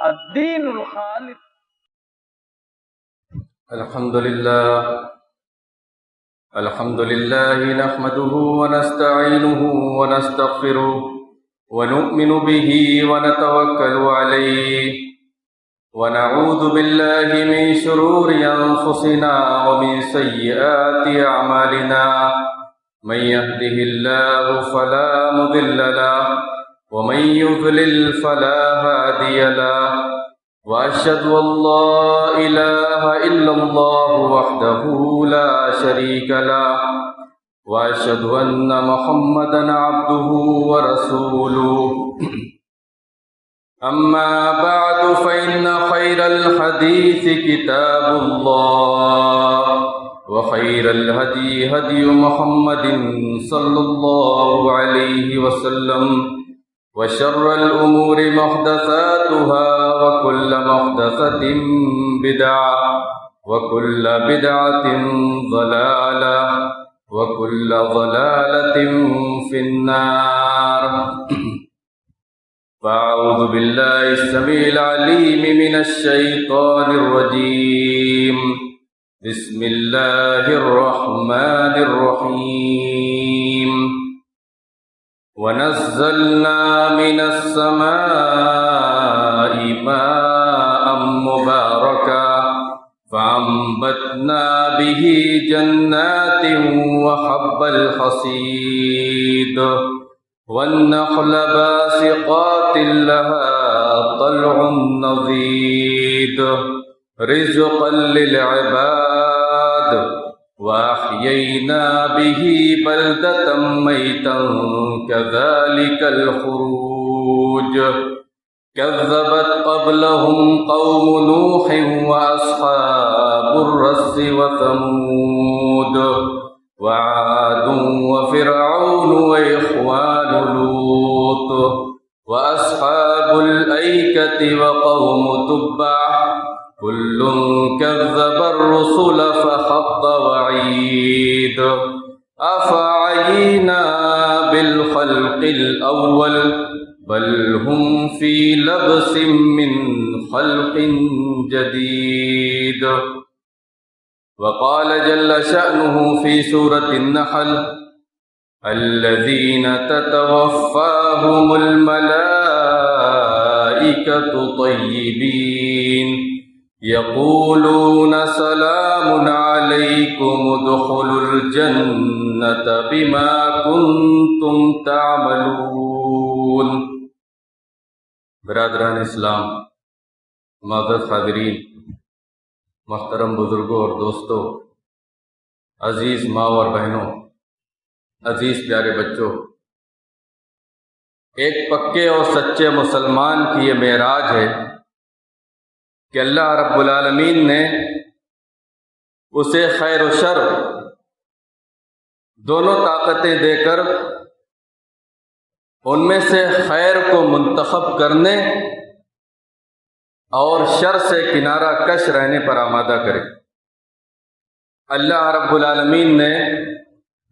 الدین الخالص. الحمد لله نحمده ونستعينه ونستغفره ونؤمن به ونتوكل عليه ونعوذ بالله من شرور أنفسنا ومن سيئات أعمالنا من يهده الله فلا مضل له ومن يضلل فلا هادي له وأشهد أن لا إله إلا الله وحده لا شريك له وأشهد أن محمدا عبده ورسوله أما بعد فإن خير الحديث كتاب الله وخير الهدي هدي محمد صلى الله عليه وسلم وشر الأمور محدثاتها وكل محدثة بدعة وكل بدعة ضلالة وكل ضلالة في النار. فأعوذ بالله السميع العليم من الشيطان الرجيم. بسم الله الرحمن الرحيم. ونزلنا من السماء ماء مباركا فأنبتنا به جنات وحب الحصيد والنخل باسقات لها طلع نضيد رزقا للعباد وأحيينا به بلدة ميتا كذلك الخروج. كذبت قبلهم قوم نوح وأصحاب الرس وثمود وعاد وفرعون وإخوان لوط وأصحاب الأيكة وقوم تبع كل كذب الرسل فحق وعيد. أفعينا بالخلق الأول بل هم في لبس من خلق جديد. وقال جل شأنه في سورة النحل الذين تتوفاهم الملائكة طيبين يقولون سلام عليكم ادخلوا الجنة بما كنتم تعملون. برادران اسلام، معزز حاضرین، محترم بزرگوں اور دوستوں، عزیز ماں اور بہنوں، عزیز پیارے بچوں، ایک پکے اور سچے مسلمان کی یہ معراج ہے کہ اللہ رب العالمین نے اسے خیر و شر دونوں طاقتیں دے کر ان میں سے خیر کو منتخب کرنے اور شر سے کنارہ کش رہنے پر آمادہ کرے. اللہ رب العالمین نے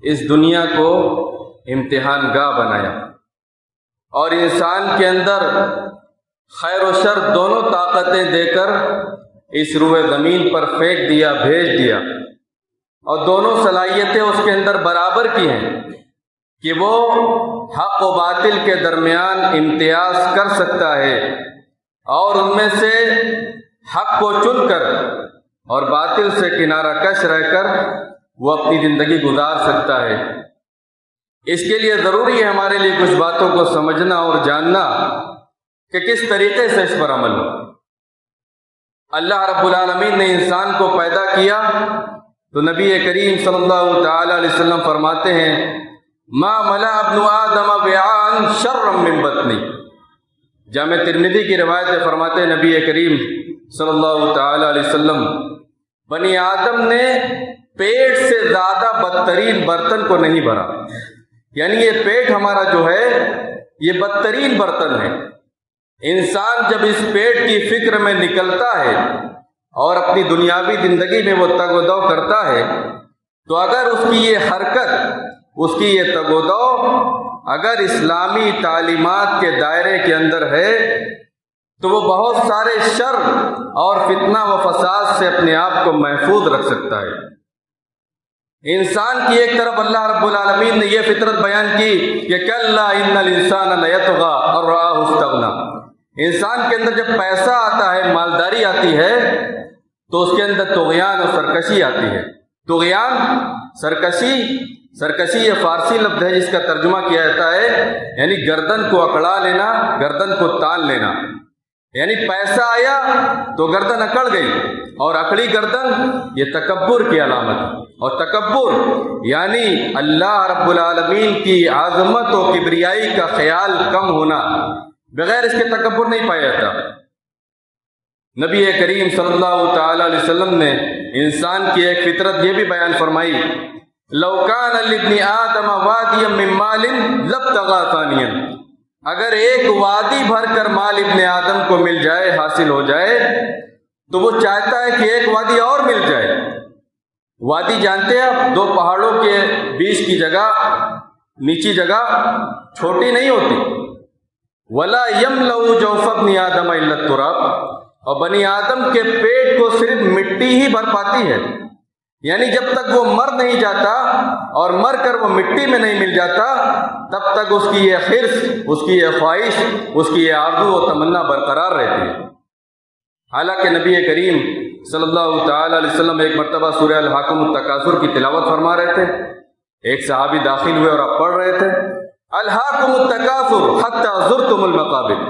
اس دنیا کو امتحان گاہ بنایا اور انسان کے اندر خیر و شر دونوں طاقتیں دے کر اس روئے زمین پر پھینک دیا، بھیج دیا، اور دونوں صلاحیتیں اس کے اندر برابر کی ہیں کہ وہ حق و باطل کے درمیان امتیاز کر سکتا ہے اور ان میں سے حق کو چن کر اور باطل سے کنارہ کش رہ کر وہ اپنی زندگی گزار سکتا ہے. اس کے لیے ضروری ہے ہمارے لیے کچھ باتوں کو سمجھنا اور جاننا کہ کس طریقے سے اس پر عمل ہو. اللہ رب العالمین نے انسان کو پیدا کیا تو نبی کریم صلی اللہ تعالی علیہ وسلم فرماتے ہیں ما ملا ابن آدم وعاء شرا من بطنی. جامع ترمذی کی روایت ہے، فرماتے ہیں نبی کریم صلی اللہ تعالی علیہ وسلم بنی آدم نے پیٹ سے زیادہ بدترین برتن کو نہیں بھرا. یعنی یہ پیٹ ہمارا جو ہے یہ بدترین برتن ہے. انسان جب اس پیٹ کی فکر میں نکلتا ہے اور اپنی دنیاوی زندگی میں وہ تگ و دو کرتا ہے تو اگر اس کی یہ حرکت، اس کی یہ تگ و دو اگر اسلامی تعلیمات کے دائرے کے اندر ہے تو وہ بہت سارے شر اور فتنہ و فساد سے اپنے آپ کو محفوظ رکھ سکتا ہے۔ انسان کی ایک طرف اللہ رب العالمین نے یہ فطرت بیان کی کہ کلا ان الانسان لیطغی ان رآہ استغنی، انسان کے اندر جب پیسہ آتا ہے، مالداری آتی ہے، تو اس کے اندر طغیان اور سرکشی آتی ہے۔ طغیان، سرکشی یہ فارسی لفظ ہے جس کا ترجمہ کیا جاتا ہے یعنی گردن کو اکڑا لینا، گردن کو تان لینا، یعنی پیسہ آیا تو گردن اکڑ گئی، اور اکڑی گردن یہ تکبر کی علامت ہے۔ اور تکبر یعنی اللہ رب العالمین کی عظمت و کبریائی کا خیال کم ہونا، بغیر اس کے تکبر نہیں پایا جاتا۔ نبی کریم صلی اللہ تعالی علیہ وسلم نے انسان کی ایک فطرت یہ بھی بیان فرمائی، لو کان لابن آدم وادیا من مال لابتغى ثانیا، اگر ایک وادی بھر کر مال ابن آدم کو مل جائے، حاصل ہو جائے، تو وہ چاہتا ہے کہ ایک وادی اور مل جائے۔ وادی جانتے ہیں آپ، دو پہاڑوں کے بیچ کی جگہ، نیچی جگہ چھوٹی نہیں ہوتی۔ ولا يملأ جوف ابن آدم الا التراب، اور بنی آدم کے پیٹ کو صرف مٹی ہی بھر پاتی ہے، یعنی جب تک وہ مر نہیں جاتا اور مر کر وہ مٹی میں نہیں مل جاتا، تب تک اس کی یہ حرص، اس کی یہ خواہش، اس کی یہ آرزو و تمنا برقرار رہتی ہے۔ حالانکہ نبی کریم صلی اللہ تعالی علیہ وسلم ایک مرتبہ سورہ الحاکم التکاثر کی تلاوت فرما رہے تھے، ایک صحابی داخل ہوئے اور آپ پڑھ رہے تھے، الحاکم التکاثر حتی زرتم المقابر،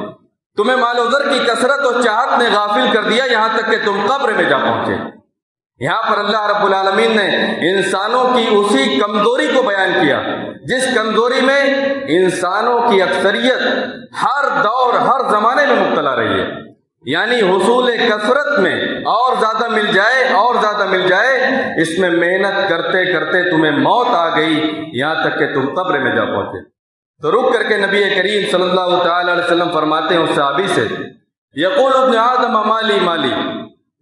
تمہیں مال و زر کی کثرت اور چاہت نے غافل کر دیا یہاں تک کہ تم قبر میں جا پہنچے۔ یہاں پر اللہ رب العالمین نے انسانوں کی اسی کمزوری کو بیان کیا جس کمزوری میں انسانوں کی اکثریت ہر دور ہر زمانے میں مبتلا رہی ہے، یعنی حصول کثرت میں اور زیادہ مل جائے اور زیادہ مل جائے، اس میں محنت کرتے کرتے تمہیں موت آ گئی یہاں تک کہ تم قبر میں جا پہنچے۔ تو رک کر کے نبی کریم صلی اللہ تعالی علیہ وسلم فرماتے ہیں اس صحابی سے، یقول ابن آدم مالی مالی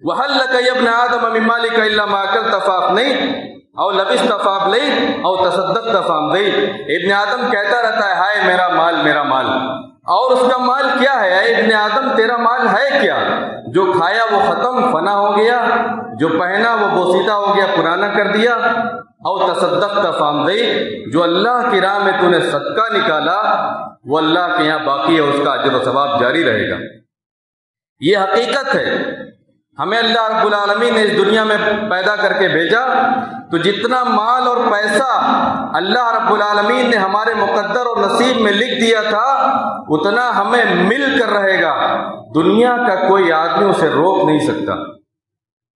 وَهَلْ لَكَ يَا ابْنَ آدَمَ مِن مَالِكَ إِلَّا مَا أَكَلْتَ فَأَفْنَيْتَ أَوْ لَبِسْتَ فَأَبْلَيْتَ أَوْ تَصَدَّقْتَ فَأَمْضَيْتَ۔ ابن آدم کہتا رہتا ہے ہائے میرا مال میرا مال، اور اس کا مال کیا ہے؟ اے ابن آدم تیرا مال ہے کیا؟ جو کھایا وہ ختم فنا ہو گیا، جو پہنا وہ بوسیدہ ہو گیا پرانا کر دیا، او تصدقت فامضیت، جو اللہ کی راہ میں تو نے صدقہ نکالا وہ اللہ کے یہاں باقی ہے، اس کا اجر و ثواب جاری رہے گا۔ یہ حقیقت ہے، ہمیں اللہ رب العالمین نے اس دنیا میں پیدا کر کے بھیجا تو جتنا مال اور پیسہ اللہ رب العالمین نے ہمارے مقدر اور نصیب میں لکھ دیا تھا اتنا ہمیں مل کر رہے گا، دنیا کا کوئی آدمی اسے روک نہیں سکتا۔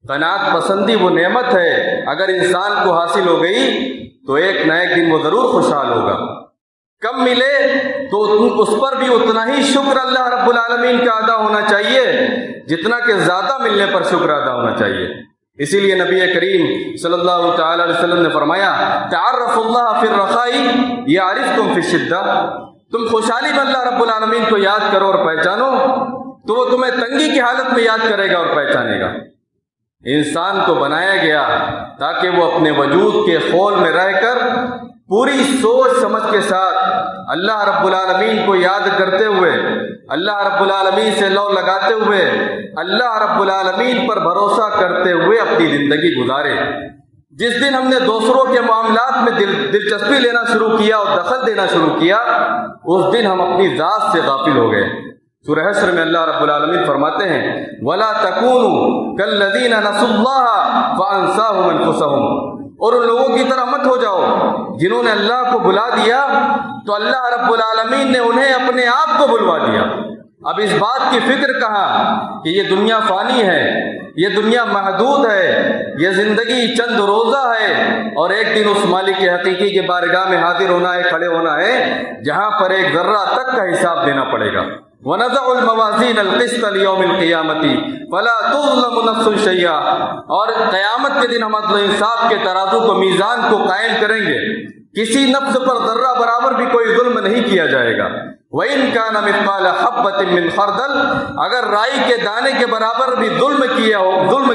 قناعت پسندی وہ نعمت ہے، اگر انسان کو حاصل ہو گئی تو ایک نہ ایک دن وہ ضرور خوشحال ہوگا۔ کم ملے تو اس پر بھی اتنا ہی شکر اللہ رب العالمین کا ادا ہونا چاہیے جتنا کہ زیادہ ملنے پر شکر ادا ہونا چاہیے۔ اسی لیے نبی کریم صلی اللہ تعالی علیہ وسلم نے فرمایا تعرف اللہ فی الرخاء یعرفکم فی الشدہ، تم خوشحالی میں اللہ رب العالمین کو یاد کرو اور پہچانو تو وہ تمہیں تنگی کی حالت میں یاد کرے گا اور پہچانے گا۔ انسان کو بنایا گیا تاکہ وہ اپنے وجود کے خول میں رہ کر پوری سوچ سمجھ کے ساتھ اللہ رب العالمین کو یاد کرتے ہوئے، اللہ رب العالمین سے لو لگاتے ہوئے، اللہ رب العالمین پر بھروسہ کرتے ہوئے اپنی زندگی گزارے۔ جس دن ہم نے دوسروں کے معاملات میں دلچسپی لینا شروع کیا اور دخل دینا شروع کیا، اس دن ہم اپنی ذات سے غافل ہو گئے۔ سورہ حشر میں اللہ رب العالمین فرماتے ہیں وَلَا تَكُونُوا كَالَّذِينَ نَسُوا اللَّهَ فَأَنسَاهُمْ أَنفُسَهُمْ، اور ان لوگوں کی طرح مت ہو جاؤ جنہوں نے اللہ کو بھلا دیا تو اللہ رب العالمین نے انہیں اپنے آپ کو بھلوا دیا۔ اب اس بات کی فکر کہاں کہ یہ دنیا فانی ہے، یہ دنیا محدود ہے، یہ زندگی چند روزہ ہے، اور ایک دن اس مالک حقیقی کے بارگاہ میں حاضر ہونا ہے، کھڑے ہونا ہے، جہاں پر ایک ذرہ تک کا حساب دینا پڑے گا۔ وَنَضَعُ الْمَوَازِينَ الْقِسْطَ لِيَوْمِ الْقِيَامَةِ فَلَا تُظْلَمُ نَفْسٌ شَيْئًا، اور قیامت کے دن ہم عدل و انصاف کے ترازو کو، میزان کو قائم کریں گے، کسی نفس پر ذرہ برابر بھی کوئی ظلم نہیں کیا جائے گا۔ وَإِن كَانَ مِثْقَالَ حَبَّةٍ مِّنْ خَرْدَلٍ، اگر رائی کے دانے کے برابر بھی ظلم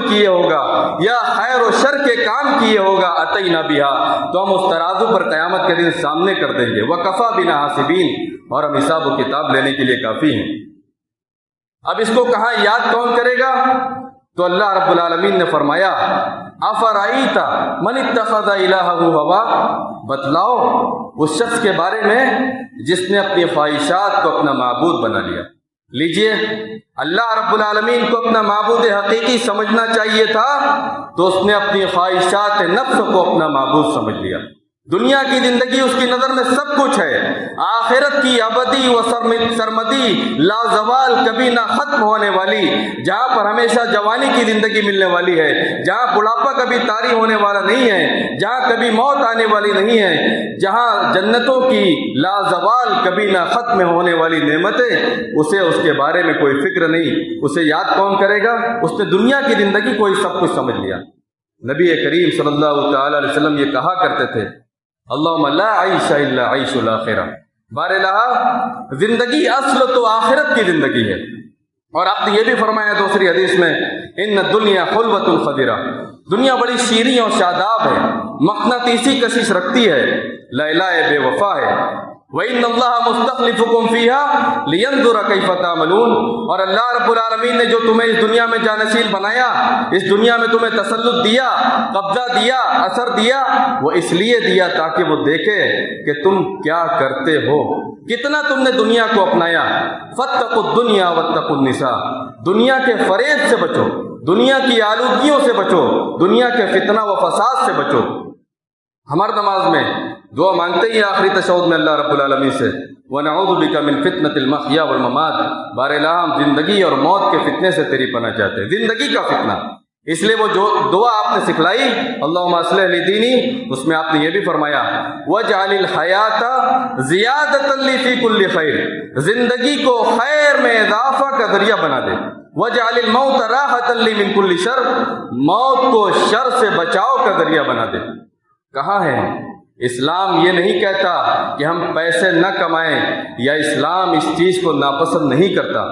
کیے ہوگا یا خیر و شر کے کام کیے ہوگا، أَتَيْنَا بِهَا، تو ہم اس ترازو پر قیامت کے دن سامنے کر دیں گے۔ وَكَفَى بِنَا حَاسِبِينَ، اور ہم حساب و کتاب لینے کے لیے کافی ہیں۔ اب اس کو کہاں یاد کون کرے گا؟ تو اللہ رب العالمین نے فرمایا افرائیت من اتخذ الہہ ہوا، بتلاؤ اس شخص کے بارے میں جس نے اپنی خواہشات کو اپنا معبود بنا لیا۔ لیجئے، اللہ رب العالمین کو اپنا معبود حقیقی سمجھنا چاہیے تھا تو اس نے اپنی خواہشات نفس کو اپنا معبود سمجھ لیا۔ دنیا کی زندگی اس کی نظر میں سب کچھ ہے، آخرت کی ابدی و سرمدی لازوال کبھی نہ ختم ہونے والی، جہاں پر ہمیشہ جوانی کی زندگی ملنے والی ہے، جہاں بڑھاپا کبھی طاری ہونے والا نہیں ہے، جہاں کبھی موت آنے والی نہیں ہے، جہاں جنتوں کی لازوال کبھی نہ ختم ہونے والی نعمتیں، اسے اس کے بارے میں کوئی فکر نہیں۔ اسے یاد کون کرے گا؟ اس نے دنیا کی زندگی کو ہی سب کچھ سمجھ لیا۔ نبی کریم صلی اللہ تعالی علیہ وسلم یہ کہا کرتے تھے اللہم لا عیش الا عیش الاخرہ، بار الہ زندگی اصل تو آخرت کی زندگی ہے۔ اور آپ نے یہ بھی فرمایا دوسری حدیث میں ان الدنیا خلوۃ خضرہ، دنیا بڑی شیریں اور شاداب ہے، مقناطیسی کشش رکھتی ہے، لیلا بے وفا ہے۔ وَإِنَّ اللَّهَ مُسْتَخْلِفُكُمْ فِيهَا لِيَنْظُرَ كَيْفَ تَعْمَلُونَ، اور اللہ رب العالمین نے جو تمہیں اس دنیا میں جانشین بنایا، اس دنیا میں تمہیں تسلط دیا، قبضہ دیا، اثر دیا، وہ اس لیے دیا تاکہ وہ دیکھے کہ تم کیا کرتے ہو، کتنا تم نے دنیا کو اپنایا۔ فَاتَّقُوا الدُّنْيَا وَاتَّقُوا النِّسَاءَ، دنیا کے فریب سے بچو، دنیا کی آلودگیوں سے بچو، دنیا کے فتنہ و فساد سے بچو۔ ہمار نماز میں دعا مانگتے ہی آخری تشہد میں اللہ رب العالمین سے وَنَعُوذُ بِكَ مِن فِتْنَةِ الْمَحْيَا وَالْمَمَاتِ، بار الہ ہم زندگی اور موت کے فتنے سے تیری پناہ چاہتے ہیں، زندگی کا فتنہ۔ اس لیے وہ جو دعا آپ نے سکھلائی اللہم اصلح لی دینی، اس میں آپ نے یہ بھی فرمایا وَاجْعَلِ الْحَيَاةَ زِيَادَةً لِّي فِي كُلِّ خَيْرٍ، زندگی کو خیر میں اضافہ کا ذریعہ بنا دے۔ وَاجْعَلِ الْمَوْتَ رَاحَةً لِّي مِن كُلِّ شَرٍ، موت کو شر سے بچاؤ کا ذریعہ بنا دے۔ کہاں ہے اسلام؟ یہ نہیں کہتا کہ ہم پیسے نہ کمائیں، یا اسلام اس چیز کو ناپسند نہیں کرتا۔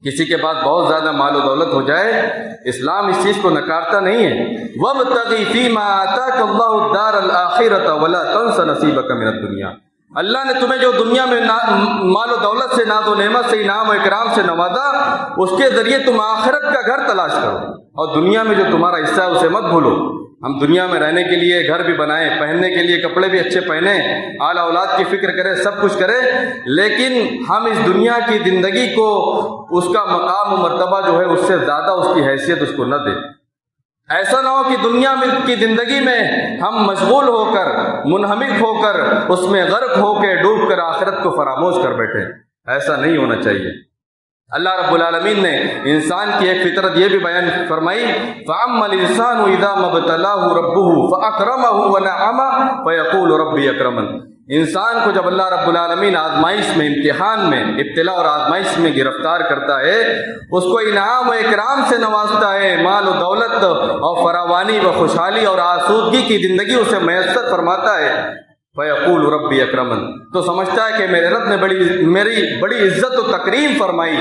کسی کے پاس بہت زیادہ مال و دولت ہو جائے، اسلام اس چیز کو نکارتا نہیں ہے۔ وَابْتَغِ فِي مَا آتَاكَ اللَّهُ الدَّارَ الْآخِرَةَ وَلَا تَنْسَ نَصِيبَكَ مِنَ الدُّنْيَا، اللہ نے تمہیں جو دنیا میں مال و دولت سے، ناز و نعمت سے، انعام و اکرام سے نوازا، اس کے ذریعے تم آخرت کا گھر تلاش کرو، اور دنیا میں جو تمہارا حصہ ہے اسے مت بھولو۔ ہم دنیا میں رہنے کے لیے گھر بھی بنائیں، پہننے کے لیے کپڑے بھی اچھے پہنیں، اعلیٰ اولاد کی فکر کریں، سب کچھ کریں، لیکن ہم اس دنیا کی زندگی کو اس کا مقام و مرتبہ جو ہے اس سے زیادہ اس کی حیثیت اس کو نہ دیں۔ ایسا نہ ہو کہ دنیا کی زندگی میں ہم مشغول ہو کر، منہمک ہو کر، اس میں غرق ہو کے ڈوب کر آخرت کو فراموش کر بیٹھیں۔ ایسا نہیں ہونا چاہیے۔ اللہ رب العالمین نے انسان کی ایک فطرت یہ بھی بیان فرمائی فَأَمَّا الْإِنسَانُ إِذَا مَا ابْتَلَاهُ رَبُّهُ فَأَكْرَمَهُ وَنَعَمَهُ فَيَقُولُ رَبِّي أَكْرَمَنِ، انسان کو جب اللہ رب العالمین آزمائش میں، امتحان میں، ابتلا اور آزمائش میں گرفتار کرتا ہے، اس کو انعام و اکرام سے نوازتا ہے، مال و دولت اور فراوانی و خوشحالی اور آسودگی کی زندگی اسے میسر فرماتا ہے، فَيَقُولُ رَبِّي أَكْرَمَنِ، تو سمجھتا ہے کہ میرے رب نے میری بڑی عزت و تکریم فرمائی،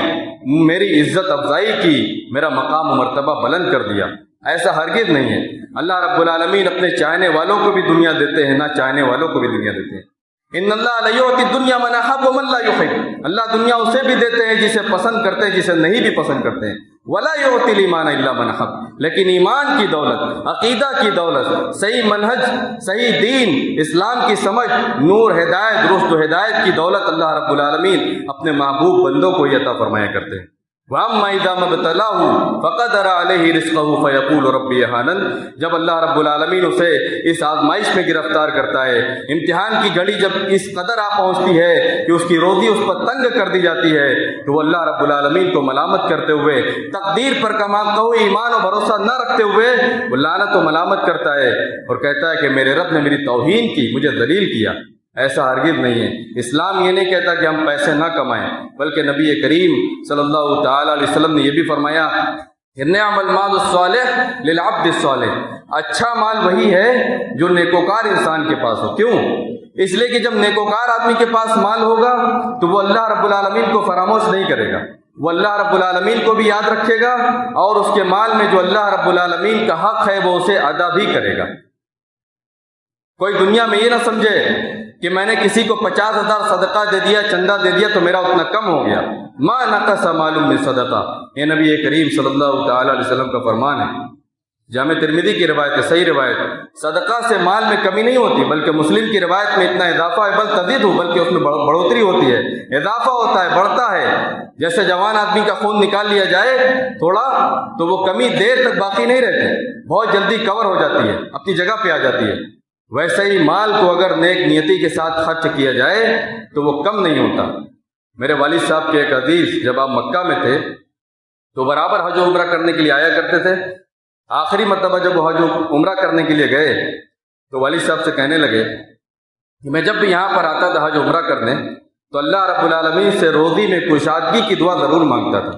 میری عزت افزائی کی، میرا مقام و مرتبہ بلند کر دیا۔ ایسا ہرگز نہیں ہے۔ اللہ رب العالمین اپنے چاہنے والوں کو بھی دنیا دیتے ہیں، نہ چاہنے والوں کو بھی دنیا دیتے ہیں۔ ان اللہ لا یؤتی الدنیا من احب ومن لا یحب، اللہ دنیا اسے بھی دیتے ہیں جسے پسند کرتے ہیں، جسے نہیں بھی پسند کرتے ہیں۔ ولا یؤتی الایمان الا من احب، لیکن ایمان کی دولت، عقیدہ کی دولت، صحیح منہج، صحیح دین، اسلام کی سمجھ، نور، ہدایت، درست و ہدایت کی دولت اللہ رب العالمین اپنے محبوب بندوں کو عطا فرمایا کرتے ہیں۔ وَأَمَّا إِذَا مَا ابْتَلَاهُ فَقَدَرَ عَلَيْهِ رِزْقَهُ فَيَقُولُ رَبِّي أَهَانَنِ، جب اللہ رب العالمین اسے اس آزمائش میں گرفتار کرتا ہے، امتحان کی گھڑی جب اس قدر پہنچتی ہے کہ اس کی روزی اس پر تنگ کر دی جاتی ہے، تو وہ اللہ رب العالمین کو ملامت کرتے ہوئے، تقدیر پر کما کوئی ایمان و بھروسہ نہ رکھتے ہوئے وہ لعنت و ملامت کرتا ہے اور کہتا ہے کہ میرے رب نے میری توہین کی، مجھے ذلیل کیا۔ ایسا ہرگز نہیں ہے۔ اسلام یہ نہیں کہتا کہ ہم پیسے نہ کمائیں، بلکہ نبی کریم صلی اللہ تعالی علیہ وسلم نے یہ بھی فرمایا نعم المال الصالح للعبد الصالح، اچھا مال وہی ہے جو نیکوکار انسان کے پاس ہو۔ کیوں؟ اس لیے کہ جب نیکوکار آدمی کے پاس مال ہوگا تو وہ اللہ رب العالمین کو فراموش نہیں کرے گا، وہ اللہ رب العالمین کو بھی یاد رکھے گا، اور اس کے مال میں جو اللہ رب العالمین کا حق ہے وہ اسے ادا بھی کرے گا۔ کوئی دنیا میں یہ نہ سمجھے کہ میں نے کسی کو 50,000 صدقہ دے دیا، چندہ دے دیا تو میرا اتنا کم ہو گیا۔ ما نقص مال من صدقہ، یہ نبی کریم صلی اللہ تعالی علیہ وسلم کا فرمان ہے، جامع ترمذی کی روایت ہے، صحیح روایت۔ صدقہ سے مال میں کمی نہیں ہوتی، بلکہ مسلم کی روایت میں اتنا اضافہ ہے، بل تزید ہو، بلکہ اس میں بڑھوتری ہوتی ہے، اضافہ ہوتا ہے، بڑھتا ہے۔ جیسے جوان آدمی کا خون نکال لیا جائے تھوڑا تو وہ کمی دیر تک باقی نہیں رہتی، بہت جلدی کور ہو جاتی ہے، اپنی جگہ پہ آ جاتی ہے۔ ویسے ہی مال کو اگر نیک نیتی کے ساتھ خرچ کیا جائے تو وہ کم نہیں ہوتا۔ میرے والد صاحب کے ایک عزیز جب آپ مکہ میں تھے تو برابر حج و عمرہ کرنے کے لیے آیا کرتے تھے۔ آخری مرتبہ جب وہ حج و عمرہ کرنے کے لیے گئے تو والد صاحب سے کہنے لگے کہ میں جب بھی یہاں پر آتا تھا حج و عمرہ کرنے تو اللہ رب العالمین سے روزی میں کشادگی کی دعا ضرور مانگتا تھا،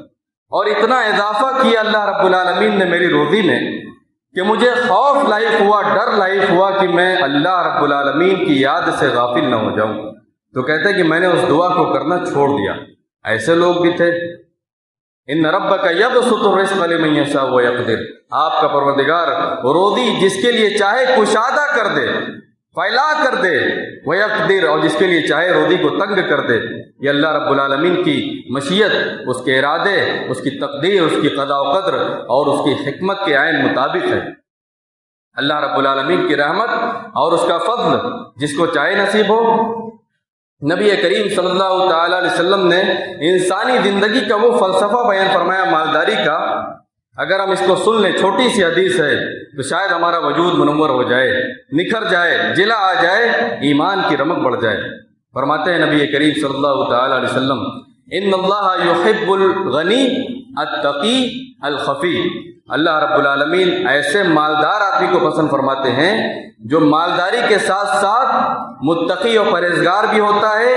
اور اتنا اضافہ کیا اللہ رب العالمین نے میری روزی میں کہ مجھے خوف لاحق ہوا، ڈر لاحق ہوا کہ میں اللہ رب العالمین کی یاد سے غافل نہ ہو جاؤں۔ تو کہتے ہیں کہ میں نے اس دعا کو کرنا چھوڑ دیا۔ ایسے لوگ بھی تھے، ان ربک یبسط الرزق لمن یشاء ویقدر، آپ کا پروردگار روزی جس کے لیے چاہے کشادہ کر دے، پھیلا کر دے، ویقدر، اور جس کے لیے چاہے روزی کو تنگ کر دے۔ یہ اللہ رب العالمین کی مشیت، اس کے ارادے، اس کی تقدیر، اس کی قضاء و قدر اور اس کی حکمت کے عین مطابق ہے۔ اللہ رب العالمین کی رحمت اور اس کا فضل جس کو چاہے نصیب ہو۔ نبی کریم صلی اللہ تعالی علیہ وسلم نے انسانی زندگی کا وہ فلسفہ بیان فرمایا مالداری کا، اگر ہم اس کو سن لیں، چھوٹی سی حدیث ہے، تو شاید ہمارا وجود منور ہو جائے، نکھر جائے، جلا آ جائے، ایمان کی رمق بڑھ جائے۔ فرماتے ہیں نبی کریم صلی اللہ تعالی علیہ وسلم، ان اللہ یحب الغنی التقی الخفی، اللہ رب العالمین ایسے مالدار آدمی کو پسند فرماتے ہیں جو مالداری کے ساتھ ساتھ متقی اور پرہیزگار بھی ہوتا ہے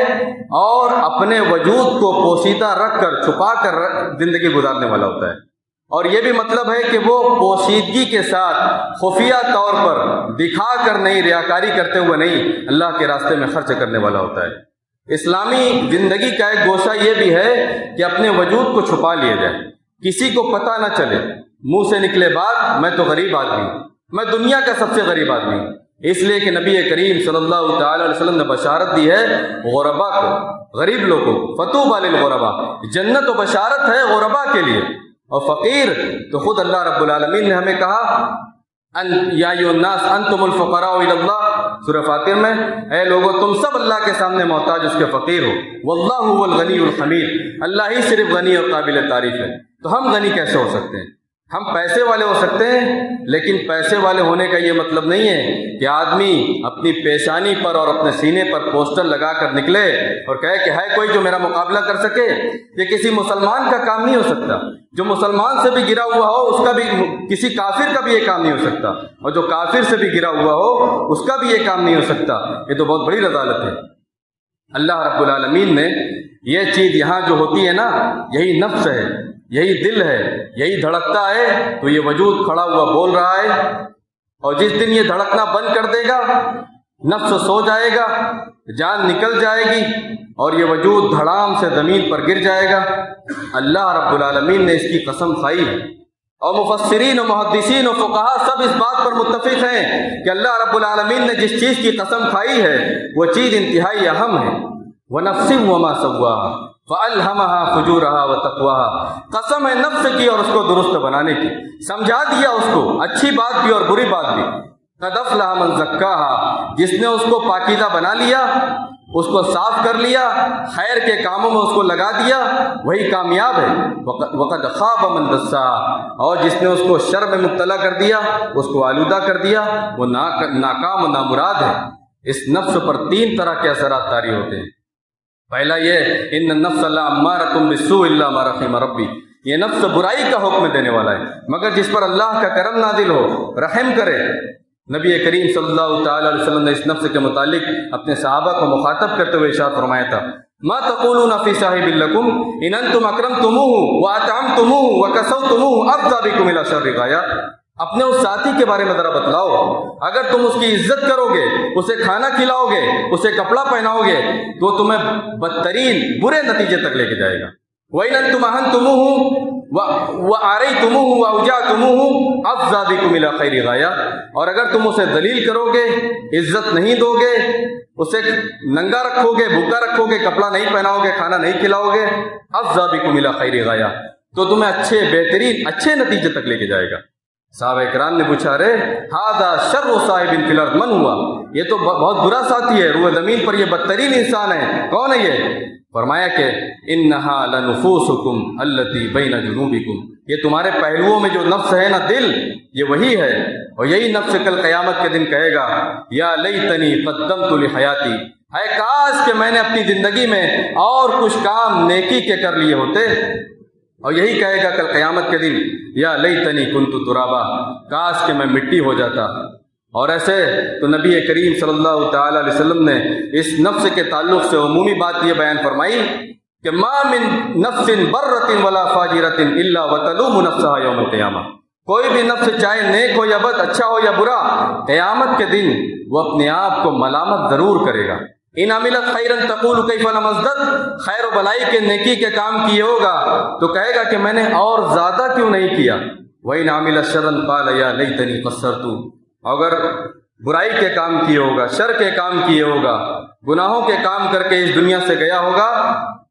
اور اپنے وجود کو پوشیدہ رکھ کر، چھپا کر زندگی گزارنے والا ہوتا ہے۔ اور یہ بھی مطلب ہے کہ وہ پوشیدگی کے ساتھ خفیہ طور پر دکھا کر نہیں، ریاکاری کرتے ہوئے نہیں، اللہ کے راستے میں خرچ کرنے والا ہوتا ہے۔ اسلامی زندگی کا ایک گوشہ یہ بھی ہے کہ اپنے وجود کو چھپا لیا جائے، کسی کو پتہ نہ چلے، منہ سے نکلے بات میں تو غریب آدمی ہوں، میں دنیا کا سب سے غریب آدمی ہوں، اس لیے کہ نبی کریم صلی اللہ تعالی علیہ وسلم نے بشارت دی ہے غربا کو، غریب لوگوں کو، فطوبی للغرباء، جنت و بشارت ہے غربا کے لیے۔ اور فقیر تو خود اللہ رب العالمین نے ہمیں کہا یا ایھا الناس انتم الفقراء الی اللہ، سورہ فاطر میں، اے لوگو تم سب اللہ کے سامنے محتاج، اس کے فقیر ہو، واللہ هو الغنی الحمید، اللہ ہی صرف غنی اور قابل تعریف ہے۔ تو ہم غنی کیسے ہو سکتے ہیں؟ ہم پیسے والے ہو سکتے ہیں، لیکن پیسے والے ہونے کا یہ مطلب نہیں ہے کہ آدمی اپنی پیشانی پر اور اپنے سینے پر پوسٹر لگا کر نکلے اور کہے کہ ہے کوئی جو میرا مقابلہ کر سکے۔ یہ کسی مسلمان کا کام نہیں ہو سکتا، جو مسلمان سے بھی گرا ہوا ہو اس کا بھی، کسی کافر کا بھی یہ کام نہیں ہو سکتا، اور جو کافر سے بھی گرا ہوا ہو اس کا بھی یہ کام نہیں ہو سکتا۔ یہ تو بہت بڑی رذالت ہے۔ اللہ رب العالمین نے یہ چیز یہاں جو ہوتی ہے نا، یہی نفس ہے، یہی دل ہے، یہی دھڑکتا ہے، تو یہ وجود کھڑا ہوا بول رہا ہے، اور جس دن یہ دھڑکنا بند کر دے گا، نفس سو جائے گا، جان نکل جائے گی اور یہ وجود دھڑام سے زمین پر گر جائے گا۔ اللہ رب العالمین نے اس کی قسم کھائی ہے، اور مفسرین و محدثین و فقہاء سب اس بات پر متفق ہیں کہ اللہ رب العالمین نے جس چیز کی قسم کھائی ہے وہ چیز انتہائی اہم ہے۔ وَنَفْسٍ وَمَا سَوَّاهَا فَأَلْهَمَهَا فُجُورَهَا وَتَقْوَاهَا، قسم ہے نفس کی اور اس کو درست بنانے کی، سمجھا دیا اس کو اچھی بات بھی اور بری بات بھی۔ قَدْ أَفْلَحَ مَنْ زَكَّاهَا، جس نے اس کو پاکیزہ بنا لیا، اس کو صاف کر لیا، خیر کے کاموں میں اس کو لگا دیا، وہی کامیاب ہے۔ وَقَدْ خَابَ مَنْ دَسَّاهَا، اور جس نے اس کو شر میں مبتلا کر دیا، اس کو آلودہ کر دیا، وہ ناکام و نامراد ہے۔ اس نفس پر تین طرح کے اثرات طاری ہوتے ہیں۔ پہلا یہ، ان النفس لامارۃ بالسوء الا ما رحم ربی، یہ نفس برائی کا حکم دینے والا ہے مگر جس پر اللہ کا کرم نازل ہو، رحم کرے۔ نبی کریم صلی اللہ تعالی علیہ وسلم نے اس نفس کے متعلق اپنے صحابہ کو مخاطب کرتے ہوئے ارشاد فرمایا تھا، ما تقولون فی صاحب لکم ان انتم اکرمتموہ واطعمتموہ وکسوتموہ افضى بکم الی شر غایہ، اپنے اس ساتھی کے بارے میں ذرا بتلاؤ، اگر تم اس کی عزت کرو گے، اسے کھانا کھلاؤ گے، اسے کپڑا پہناؤ گے، تو تمہیں بدترین برے نتیجے تک لے کے جائے گا۔ وَإِنْ أَنْتُمْ أَهَنْتُمُوهُ، وَأَرَيْتُمُوهُ وَأَوْجَعْتُمُوهُ أَفْضَىٰ بِكُمْ إِلَىٰ خَيْرِ غَایَةٍ، اور اگر تم اسے ذلیل کرو گے، عزت نہیں دو گے، اسے ننگا رکھو گے، بھوکا رکھو گے، کپڑا نہیں پہناؤ گے، کھانا نہیں کھلاؤ گے، أَفْضَىٰ بِكُمْ إِلَىٰ خَيْرِ غَایَةٍ، تو تمہیں اچھے نتیجے تک لے کے جائے گا۔ صحابہ کرام نے پوچھا، ارے ھذا شر صاحب فی الارض من ہوا، یہ تو بہت برا ساتھی ہے، روئے زمین پر یہ بدترین انسان ہے، کون ہے یہ؟ فرمایا کہ انہا لنفوسکم التی بین جنوبکم، یہ تمہارے پہلوؤں میں جو نفس ہے نا، دل، یہ وہی ہے، اور یہی نفس کل قیامت کے دن کہے گا یا لیتنی قدمت لحیاتی، اے کاش کہ میں نے اپنی زندگی میں اور کچھ کام نیکی کے کر لیے ہوتے، اور یہی کہے گا کل قیامت کے دن یا لیتنی کنت ترابا، کاش کہ میں مٹی ہو جاتا۔ اور ایسے تو نبی کریم صلی اللہ تعالی علیہ وسلم نے اس نفس کے تعلق سے عمومی بات یہ بیان فرمائی کہ ما من نفس برۃ ولا فاجرۃ الا وتلوم نفسها یوم القیامہ، کوئی بھی نفس چاہے نیک ہو یا بد، اچھا ہو یا برا، قیامت کے دن وہ اپنے آپ کو ملامت ضرور کرے گا۔ ان عملت خیرا تقول کیف لم ازدد، خیر و بلائی کے نیکی کے کام کیے ہوگا تو کہے گا کہ میں نے اور زیادہ کیوں نہیں کیا۔ وَإِنْ عَمِلَ شَرًّا قَالَ يَا لَيْتَنِي قَصَّرْتُ، اگر برائی کے کام کیے ہوگا، شر کے کام کیے ہوگا، گناہوں کے کام کر کے اس دنیا سے گیا ہوگا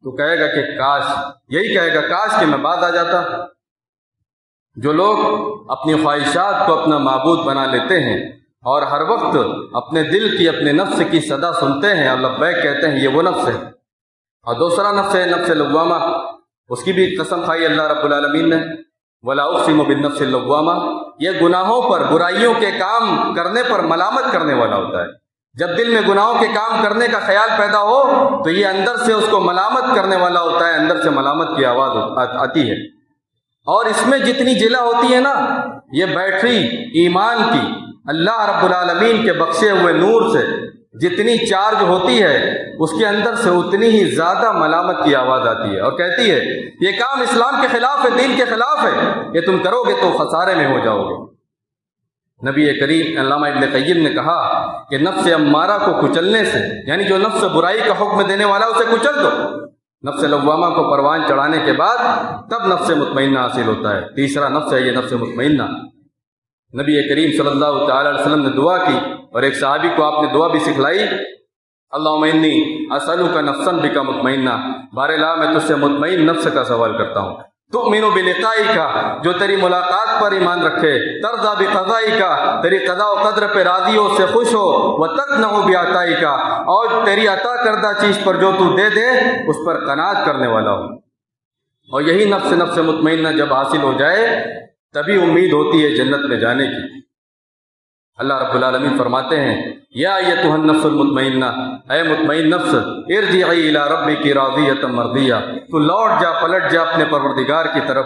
تو کہے گا کہ کاش، یہی کہے گا کاش کہ میں باز آ جاتا۔ جو لوگ اپنی خواہشات کو اپنا معبود بنا لیتے ہیں اور ہر وقت اپنے دل کی، اپنے نفس کی صدا سنتے ہیں اور لبیک کہتے ہیں، یہ وہ نفس ہے۔ اور دوسرا نفس ہے نفس لوامہ، اس کی بھی قسم کھائی اللہ رب العالمین نے، ولا اقسم بالنفس اللوامہ، یہ گناہوں پر، برائیوں کے کام کرنے پر ملامت کرنے والا ہوتا ہے۔ جب دل میں گناہوں کے کام کرنے کا خیال پیدا ہو تو یہ اندر سے اس کو ملامت کرنے والا ہوتا ہے، اندر سے ملامت کی آواز آتی ہے۔ اور اس میں جتنی جلا ہوتی ہے نا، یہ بیٹری ایمان کی اللہ رب العالمین کے بخشے ہوئے نور سے جتنی چارج ہوتی ہے، اس کے اندر سے اتنی ہی زیادہ ملامت کی آواز آتی ہے اور کہتی ہے یہ کام اسلام کے خلاف ہے، دین کے خلاف ہے، یہ تم کرو گے تو خسارے میں ہو جاؤ گے۔ نبی کریم علامہ ابن قیم نے کہا کہ نفس امارہ کو کچلنے سے، یعنی جو نفس برائی کا حکم دینے والا اسے کچل دو، نفس لوامہ کو پروان چڑھانے کے بعد تب نفس مطمئنہ حاصل ہوتا ہے۔ تیسرا نفس ہے یہ نفس مطمئنہ۔ نبی کریم صلی اللہ تعالی علیہ وسلم نے دعا کی اور ایک صحابی کو آپ نے دعا بھی سکھلائی، اللہم انی اسألک نفسا بک مطمئنہ، بار الہ میں تجھ سے مطمئن نفس کا سوال کرتا ہوں، تؤمن بلقائک، جو تیری ملاقات پر ایمان رکھے، ترضی بقضائک، تیری قضاء و قدر پہ راضی ہو، سے خوش ہو، وتقنع بعطائک، اور تیری عطا کردہ چیز پر جو تو دے دے اس پر قناعت کرنے والا ہو۔ اور یہی نفس مطمئنہ جب حاصل ہو جائے تبھی امید ہوتی ہے جنت میں جانے کی۔ اللہ رب العالمین فرماتے ہیں یا ایتھا النفس المطمئنہ، اے مطمئن نفس، ارجعی الی ربک راضیۃ مرضیہ، تو لوٹ جا، پلٹ جا اپنے پروردگار کی طرف،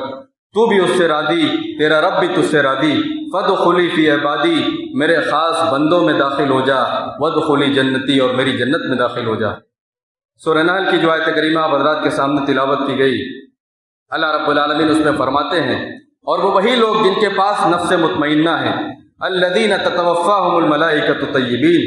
تو بھی اس سے راضی، تیرا رب بھی تجھ سے راضی، فادخلی فی عبادی، میرے خاص بندوں میں داخل ہو جا، وادخلی جنتی، اور میری جنت میں داخل ہو جا۔ سورہ نحل کی جو آیت کریمہ آپ حضرات کے سامنے تلاوت کی گئی، اللہ رب العالمین اس میں فرماتے ہیں اور وہ وہی لوگ جن کے پاس نفس مطمئنہ ہیں، الذین تتوفاہم الملائکۃ طیبین،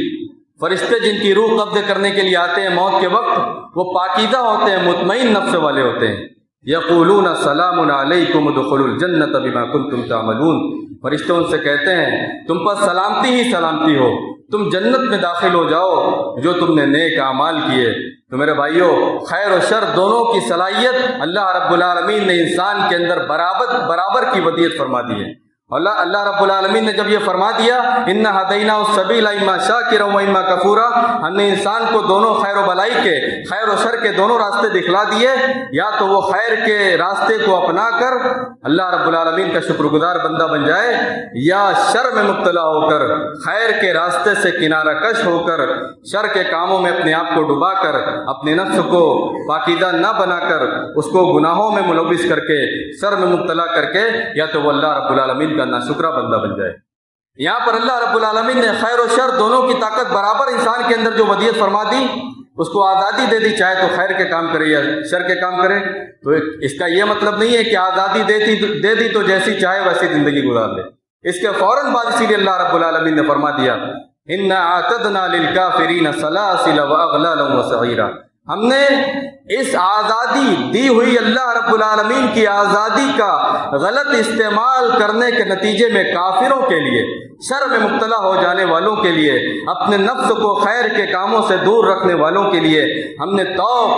فرشتے جن کی روح قبض کرنے کے لیے آتے ہیں موت کے وقت، وہ پاکیزہ ہوتے ہیں، مطمئن نفس والے ہوتے ہیں۔ یقولون سلام علیکم ادخلوا الجنۃ بما کنتم تعملون، فرشتے ان سے کہتے ہیں تم پر سلامتی ہی سلامتی ہو، تم جنت میں داخل ہو جاؤ جو تم نے نیک اعمال کیے۔ تو میرے بھائیوں، خیر و شر دونوں کی صلاحیت اللہ رب العالمین نے انسان کے اندر برابر کی ودیت فرما دی ہے۔ اللہ رب العالمین نے جب یہ فرما دیا اِنَّا هَدَيْنَاهُ السَّبِيلَ إِمَّا شَاكِرًا وَإِمَّا كَفُورًا، ہم نے انسان کو دونوں خیر و بلائی کے، خیر و شر کے دونوں راستے دکھلا دیے، یا تو وہ خیر کے راستے کو اپنا کر اللہ رب العالمین کا شکر گزار بندہ بن جائے، یا شر میں مبتلا ہو کر، خیر کے راستے سے کنارہ کش ہو کر، شر کے کاموں میں اپنے آپ کو ڈبا کر، اپنے نفس کو پاکیزہ نہ بنا کر، اس کو گناہوں میں ملوث کر کے، شر میں مبتلا کر کے، یا تو وہ اللہ رب العالمین کا ناشکرہ بندہ بن جائے۔ یہاں پر اللہ رب العالمین نے خیر و شر دونوں کی طاقت برابر انسان کے اندر جو ودیت فرما دی، اس کو آزادی دے دی، چاہے تو خیر کے کام کرے یا شر کے کام کرے۔ تو اس کا یہ مطلب نہیں ہے کہ آزادی دے دی تو جیسی چاہے ویسی زندگی گزار لے، اس کے فوراً بعد اسی لیے اللہ رب العالمین نے فرما دیا اِنَّا أَعْتَدْنَا لِلْكَافِرِينَ سَلَاسِلَ وَأَغْلَالًا وَسَعِيرًا، ہم نے اس آزادی دی ہوئی اللہ رب العالمین کی آزادی کا غلط استعمال کرنے کے نتیجے میں کافروں کے لیے، شر میں مبتلا ہو جانے والوں کے لیے، اپنے نفس کو خیر کے کاموں سے دور رکھنے والوں کے لیے ہم نے طوق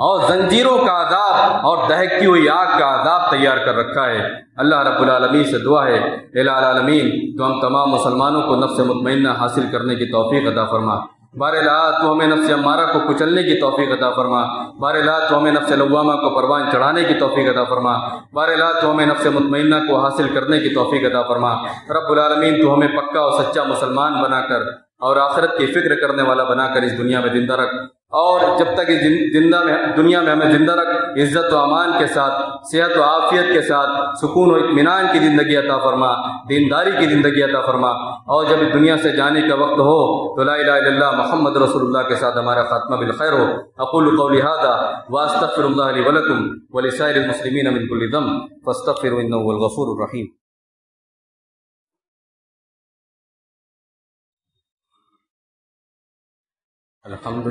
اور زنجیروں کا عذاب اور دہکتی ہوئی آگ کا عذاب تیار کر رکھا ہے۔ اللہ رب العالمین سے دعا ہے، الہ العالمین تو ہم تمام مسلمانوں کو نفس مطمئنہ حاصل کرنے کی توفیق عطا فرما۔ بار الہ تو ہمیں نفس امارہ کو کچلنے کی توفیق عطا فرما۔ بار الہ تو ہمیں نفس لوامہ کو پروان چڑھانے کی توفیق عطا فرما۔ بار الہ تو ہمیں نفس مطمئنہ کو حاصل کرنے کی توفیق عطا فرما۔ رب العالمین تو ہمیں پکا اور سچا مسلمان بنا کر اور آخرت کی فکر کرنے والا بنا کر اس دنیا میں زندہ رکھ، اور جب تک اس دنیا میں ہمیں زندہ رکھ، عزت و امان کے ساتھ، صحت و عافیت کے ساتھ، سکون و اطمینان کی زندگی عطا فرما، دینداری کی زندگی عطا فرما، اور جب اس دنیا سے جانے کا وقت ہو تو لا الہ الا اللہ محمد رسول اللہ کے ساتھ ہمارا خاتمہ بالخیر ہو۔ اقول قولی ھذا واستغفر اللہ لی ولکم ولسائر المسلمین من کل ذنب فاستغفروا انہ هو الغفور الرحیم۔ الحمد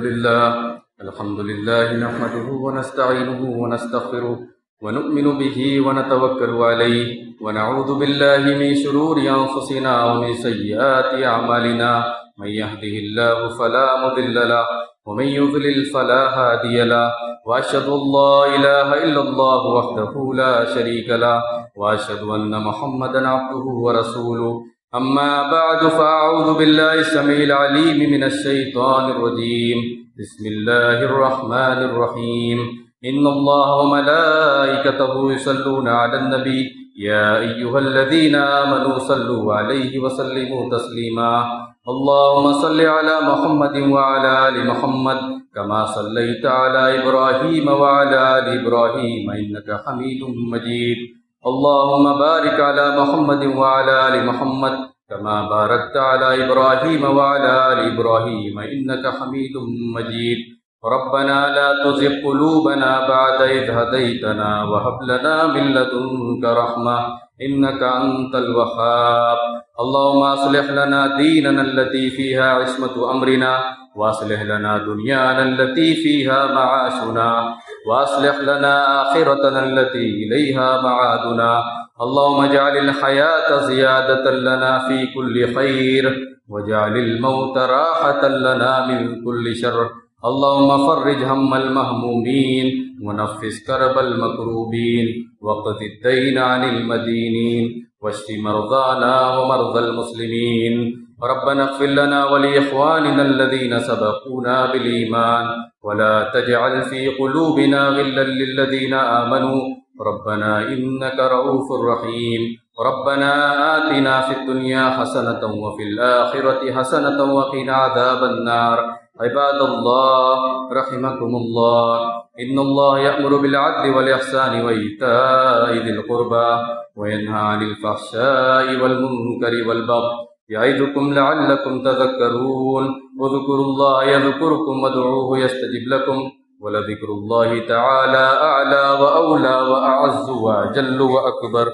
لله نحمده ونستعينه ونستغفره ونؤمن به ونتوكل عليه ونعوذ بالله من شرور أنفسنا ومن سيئات أعمالنا، من يهده الله فلا مضل له ومن يضلل فلا هادي له، وأشهد أن لا إله إلا الله وحده لا شريك له، وأشهد أن محمدا عبده ورسوله، أما بعد فأعوذ بالله السميع العليم من الشيطان الرجيم، بسم الله الرحمن الرحيم، إن الله وملائكته يصلون على النبي يا أيها الذين آمنوا صلوا عليه وسلموا تسليما، اللهم صل على محمد وعلى آل محمد كما صليت على إبراهيم وعلى آل إبراهيم إنك حميد مجيد، اللهم بارك على محمد وعلى آل محمد كما باركت على إبراهيم وعلى آل إبراهيم إنك حميد مجيد، ربنا لا تزغ قلوبنا بعد إذ هديتنا وهب لنا من لدنك رحمة إنك أنت الوهاب، اللهم أصلح لنا ديننا التي فيها عصمة أمرنا، وأصلح لنا دنيانا التي فيها معاشنا، وأصلح لنا آخرتنا التي إليها معادنا، اللهم اجعل الحياة زيادة لنا في كل خير، واجعل الموت راحة لنا من كل شر، اللهم فرج هم المهمومين ونفس كرب المكروبين واقض الدين عن المدينين واشف مرضانا ومرضى المسلمين، ربنا اغفر لنا ولإخواننا الذين سبقونا بالإيمان ولا تجعل في قلوبنا غلا للذين آمنوا ربنا إنك رؤوف رحيم، ربنا آتنا في الدنيا حسنة وفي الآخرة حسنة وقنا عذاب النار، عباد الله رحمكم الله، إن الله يأمر بالعدل والإحسان وإيتاء ذي القربى وينهى عن الفحشاء والمنكر والبغي يعظكم لعلكم تذكرون، اذكروا الله يذكركم وادعوه يستجب لكم، ولذكر الله تعالى أعلى وأولى وأعز وأجل وأكبر۔